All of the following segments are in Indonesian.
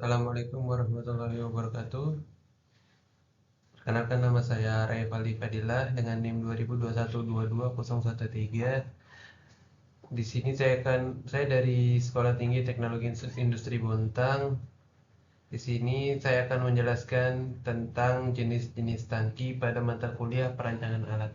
Assalamualaikum warahmatullahi wabarakatuh. Perkenalkan, nama saya Rayfaldi Fadilah dengan NIM 2021-22-013. Di sini saya dari Sekolah Tinggi Teknologi Industri Bontang. Di sini saya akan menjelaskan tentang jenis-jenis tangki pada mata kuliah perancangan alat.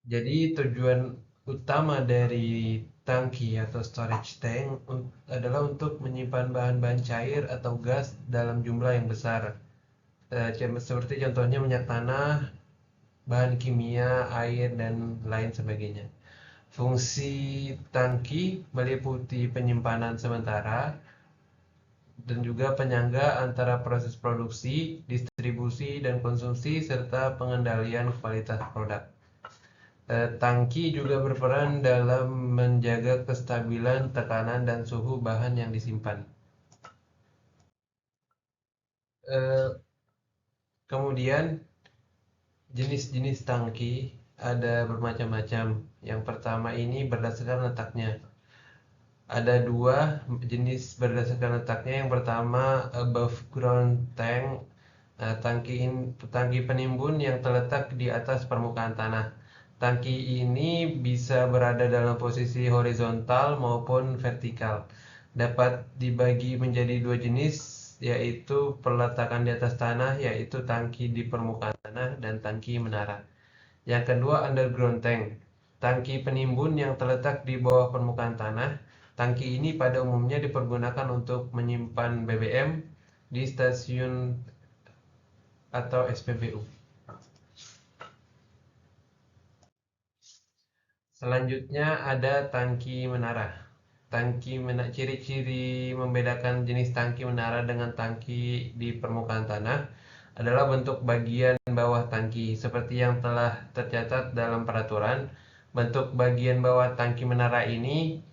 Jadi tujuan utama dari tangki atau storage tank adalah untuk menyimpan bahan-bahan cair atau gas dalam jumlah yang besar. Seperti contohnya minyak tanah, bahan kimia, air, dan lain sebagainya. Fungsi tangki meliputi penyimpanan sementara dan juga penyangga antara proses produksi, distribusi, dan konsumsi, serta pengendalian kualitas produk. Tangki juga berperan dalam menjaga kestabilan tekanan dan suhu bahan yang disimpan. Kemudian jenis-jenis tangki ada bermacam-macam. Yang pertama ini berdasarkan letaknya. Ada dua jenis berdasarkan letaknya. Yang pertama above ground tank, tangki penimbun yang terletak di atas permukaan tanah. Tangki ini bisa berada dalam posisi horizontal maupun vertikal. Dapat dibagi menjadi dua jenis, yaitu peletakan di atas tanah, yaitu tangki di permukaan tanah, dan tangki menara. Yang kedua, underground tank, tangki penimbun yang terletak di bawah permukaan tanah. Tangki ini pada umumnya dipergunakan untuk menyimpan BBM di stasiun atau SPBU. Selanjutnya ada tangki menara. Ciri-ciri membedakan jenis tangki menara dengan tangki di permukaan tanah adalah bentuk bagian bawah tangki seperti yang telah tercatat dalam peraturan. Bentuk bagian bawah tangki menara ini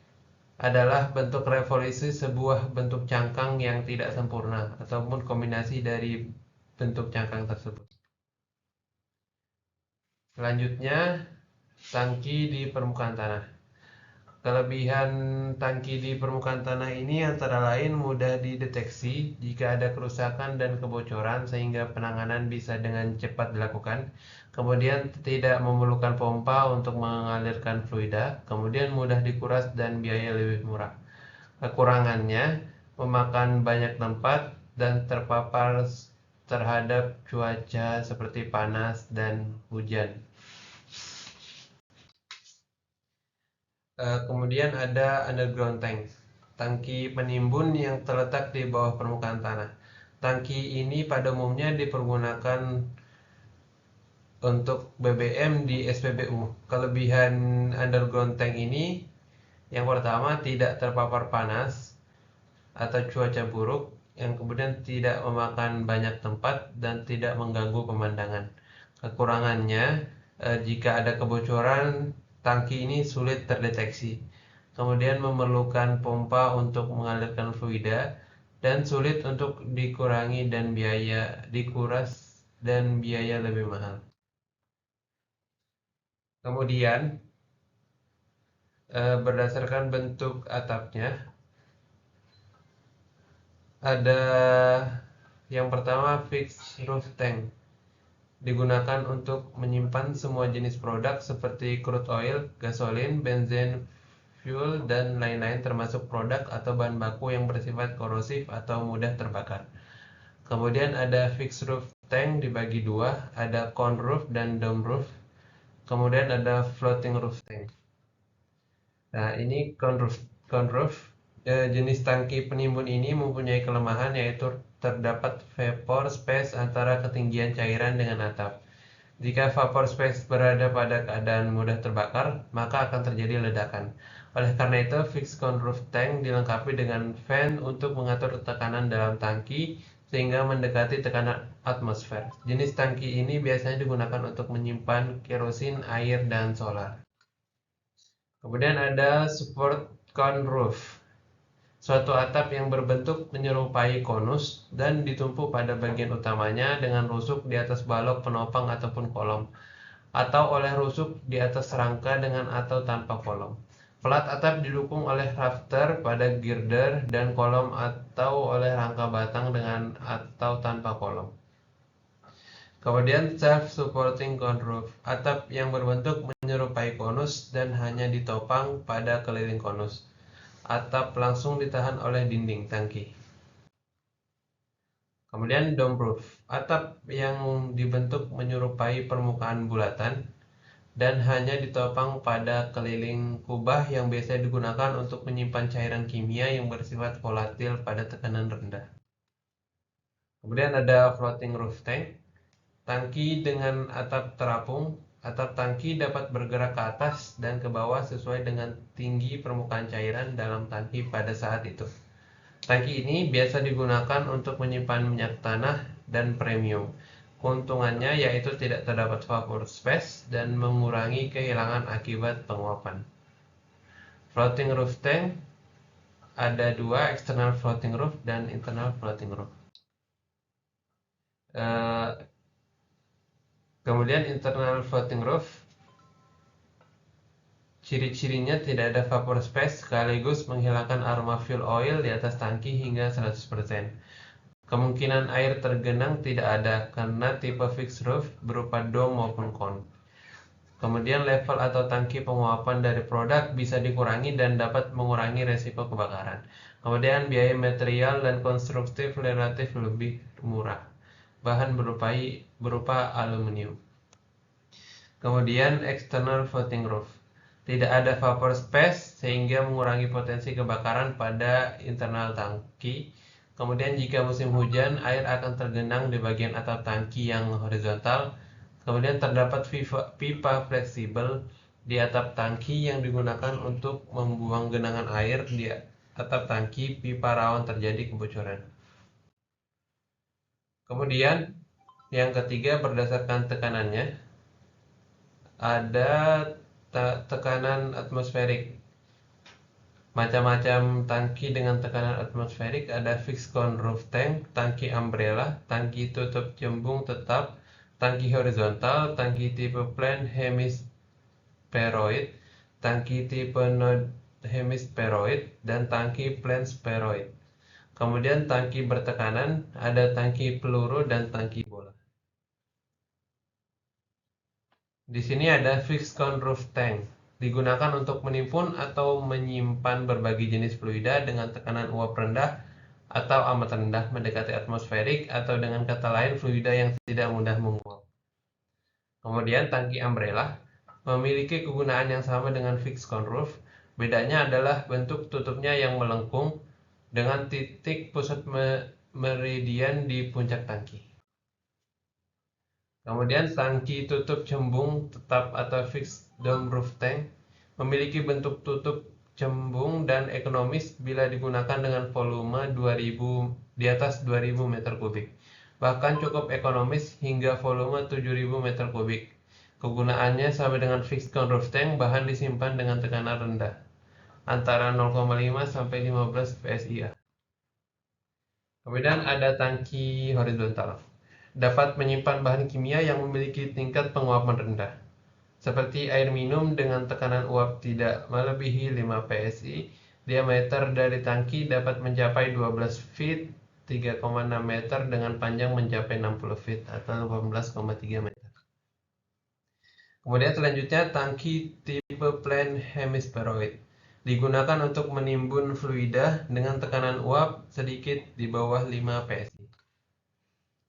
adalah bentuk revolusi sebuah bentuk cangkang yang tidak sempurna ataupun kombinasi dari bentuk cangkang tersebut. Selanjutnya, tangki di permukaan tanah. Kelebihan tangki di permukaan tanah ini antara lain mudah dideteksi jika ada kerusakan dan kebocoran sehingga penanganan bisa dengan cepat dilakukan. Kemudian tidak memerlukan pompa untuk mengalirkan fluida. Kemudian mudah dikuras dan biaya lebih murah. Kekurangannya memakan banyak tempat dan terpapar terhadap cuaca seperti panas dan hujan. Kemudian ada underground tank, tangki penimbun yang terletak di bawah permukaan tanah. Tangki ini pada umumnya dipergunakan untuk BBM di SPBU. Kelebihan underground tank ini, yang pertama, tidak terpapar panas atau cuaca buruk, yang kemudian tidak memakan banyak tempat dan tidak mengganggu pemandangan. Kekurangannya, jika ada kebocoran, tangki ini sulit terdeteksi. Kemudian memerlukan pompa untuk mengalirkan fluida dan sulit untuk dikuras dan biaya lebih mahal. Kemudian berdasarkan bentuk atapnya, ada yang pertama fixed roof tank, digunakan untuk menyimpan semua jenis produk seperti crude oil, gasolin, bensin, fuel, dan lain-lain termasuk produk atau bahan baku yang bersifat korosif atau mudah terbakar. Kemudian ada fixed roof tank dibagi dua, ada cone roof dan dome roof. Kemudian ada floating roof tank. Nah, ini cone roof. Jenis tangki penimbun ini mempunyai kelemahan, yaitu terdapat vapor space antara ketinggian cairan dengan atap. Jika vapor space berada pada keadaan mudah terbakar, maka akan terjadi ledakan. Oleh karena itu, fixed cone roof tank dilengkapi dengan fan untuk mengatur tekanan dalam tangki sehingga mendekati tekanan atmosfer. Jenis tangki ini biasanya digunakan untuk menyimpan kerosin, air, dan solar. Kemudian ada support cone roof, suatu atap yang berbentuk menyerupai konus dan ditumpu pada bagian utamanya dengan rusuk di atas balok penopang ataupun kolom, atau oleh rusuk di atas rangka dengan atau tanpa kolom. Plat atap didukung oleh rafter pada girder dan kolom atau oleh rangka batang dengan atau tanpa kolom. Kemudian self-supporting cone roof, atap yang berbentuk menyerupai konus dan hanya ditopang pada keliling konus. Atap langsung ditahan oleh dinding tangki. Kemudian dome roof, atap yang dibentuk menyerupai permukaan bulatan dan hanya ditopang pada keliling kubah yang biasa digunakan untuk menyimpan cairan kimia yang bersifat volatil pada tekanan rendah. Kemudian ada floating roof tank, tangki dengan atap terapung. Atap tangki dapat bergerak ke atas dan ke bawah sesuai dengan tinggi permukaan cairan dalam tangki pada saat itu. Tangki ini biasa digunakan untuk menyimpan minyak tanah dan premium. Keuntungannya yaitu tidak terdapat vapor space dan mengurangi kehilangan akibat penguapan. Floating roof tank ada dua, external floating roof dan internal floating roof. Kemudian internal floating roof, ciri-cirinya tidak ada vapor space sekaligus menghilangkan aroma fuel oil di atas tangki hingga 100%. Kemungkinan air tergenang tidak ada karena tipe fixed roof berupa dome maupun cone. Kemudian level atau tangki penguapan dari produk bisa dikurangi dan dapat mengurangi resiko kebakaran. Kemudian biaya material dan konstruktif relatif lebih murah. Bahan berupa aluminium. Kemudian external floating roof. Tidak ada vapor space sehingga mengurangi potensi kebakaran pada internal tangki. Kemudian jika musim hujan, air akan tergenang di bagian atap tangki yang horizontal. Kemudian terdapat pipa fleksibel di atap tangki yang digunakan untuk membuang genangan air di atap tangki. Pipa rawan terjadi kebocoran. Kemudian yang ketiga berdasarkan tekanannya, ada tekanan atmosferik. Macam-macam tangki dengan tekanan atmosferik ada fixed cone roof tank, tangki umbrella, tangki tutup cembung tetap, tangki horizontal, tangki tipe plain hemispheroid, tangki tipe node hemispheroid, dan tangki plain spheroid. Kemudian tangki bertekanan, ada tangki peluru dan tangki bola. Di sini ada fixed cone roof tank. Digunakan untuk menimbun atau menyimpan berbagai jenis fluida dengan tekanan uap rendah atau amat rendah mendekati atmosferik, atau dengan kata lain fluida yang tidak mudah menguap. Kemudian tangki umbrella memiliki kegunaan yang sama dengan fixed cone roof. Bedanya adalah bentuk tutupnya yang melengkung dengan titik pusat meridian di puncak tangki. Kemudian tangki tutup cembung tetap atau fixed dome roof tank memiliki bentuk tutup cembung dan ekonomis bila digunakan dengan volume 2000 di atas 2000 meter kubik. Bahkan cukup ekonomis hingga volume 7000 meter kubik. Kegunaannya sama dengan fixed cone roof tank, bahan disimpan dengan tekanan rendah antara 0,5 sampai 15 PSI. Kemudian ada tangki horizontal. Dapat menyimpan bahan kimia yang memiliki tingkat penguapan rendah, seperti air minum dengan tekanan uap tidak melebihi 5 PSI. Diameter dari tangki dapat mencapai 12 feet, 3,6 meter dengan panjang mencapai 60 feet atau 18,3 meter. Kemudian selanjutnya tangki tipe plain hemispheroid. Digunakan untuk menimbun fluida dengan tekanan uap sedikit di bawah 5 PSI.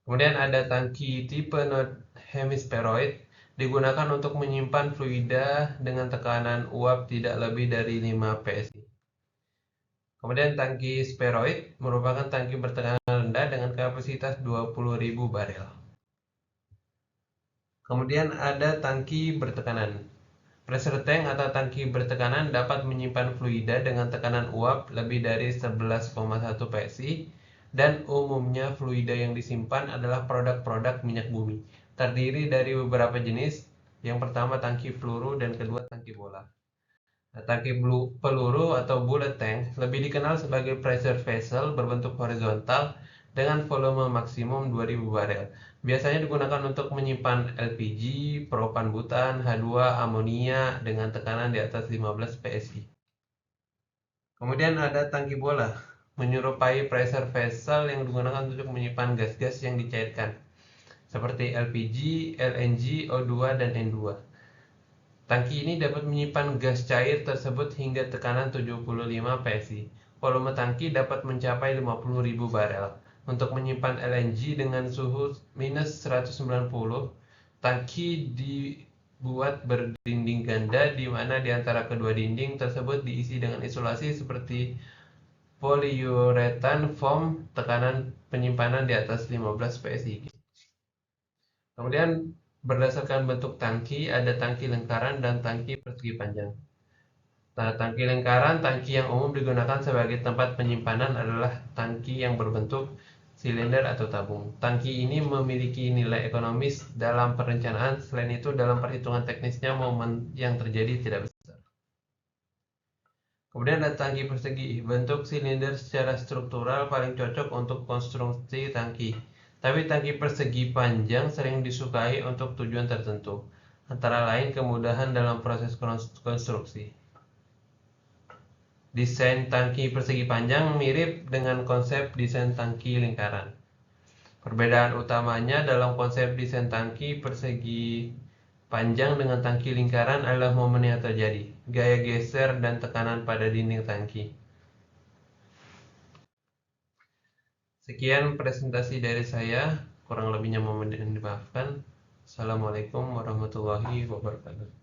Kemudian ada tangki tipe node hemispheroid, digunakan untuk menyimpan fluida dengan tekanan uap tidak lebih dari 5 PSI. Kemudian tangki spheroid merupakan tangki bertekanan rendah dengan kapasitas 20.000 barel. Kemudian ada tangki bertekanan. Pressure tank atau tangki bertekanan dapat menyimpan fluida dengan tekanan uap lebih dari 11,1 PSI, dan umumnya fluida yang disimpan adalah produk-produk minyak bumi. Terdiri dari beberapa jenis. Yang pertama tangki peluru dan kedua tangki bola. Nah, tangki peluru atau bullet tank lebih dikenal sebagai pressure vessel berbentuk horizontal dengan volume maksimum 2000 barel. Biasanya digunakan untuk menyimpan LPG, propan butan, H2, amonia dengan tekanan di atas 15 PSI. Kemudian ada tangki bola, menyerupai pressure vessel yang digunakan untuk menyimpan gas-gas yang dicairkan, seperti LPG, LNG, O2, dan N2. Tangki ini dapat menyimpan gas cair tersebut hingga tekanan 75 psi. Volume tangki dapat mencapai 50.000 barel. Untuk menyimpan LNG dengan suhu minus 190, tangki dibuat berdinding ganda di mana di antara kedua dinding tersebut diisi dengan isolasi seperti poliuretan foam, tekanan penyimpanan di atas 15 psi. Kemudian berdasarkan bentuk tangki, ada tangki lingkaran dan tangki persegi panjang. Nah, tangki lingkaran, tangki yang umum digunakan sebagai tempat penyimpanan adalah tangki yang berbentuk silinder atau tabung. Tangki ini memiliki nilai ekonomis dalam perencanaan, selain itu dalam perhitungan teknisnya momen yang terjadi tidak besar. Kemudian ada tangki persegi. Bentuk silinder secara struktural paling cocok untuk konstruksi tangki. Tapi tangki persegi panjang sering disukai untuk tujuan tertentu, antara lain kemudahan dalam proses konstruksi. Desain tangki persegi panjang mirip dengan konsep desain tangki lingkaran. Perbedaan utamanya dalam konsep desain tangki persegi panjang dengan tangki lingkaran adalah momen yang terjadi, gaya geser dan tekanan pada dinding tangki. Sekian presentasi dari saya, kurang lebihnya mohon dimaafkan. Assalamualaikum warahmatullahi wabarakatuh.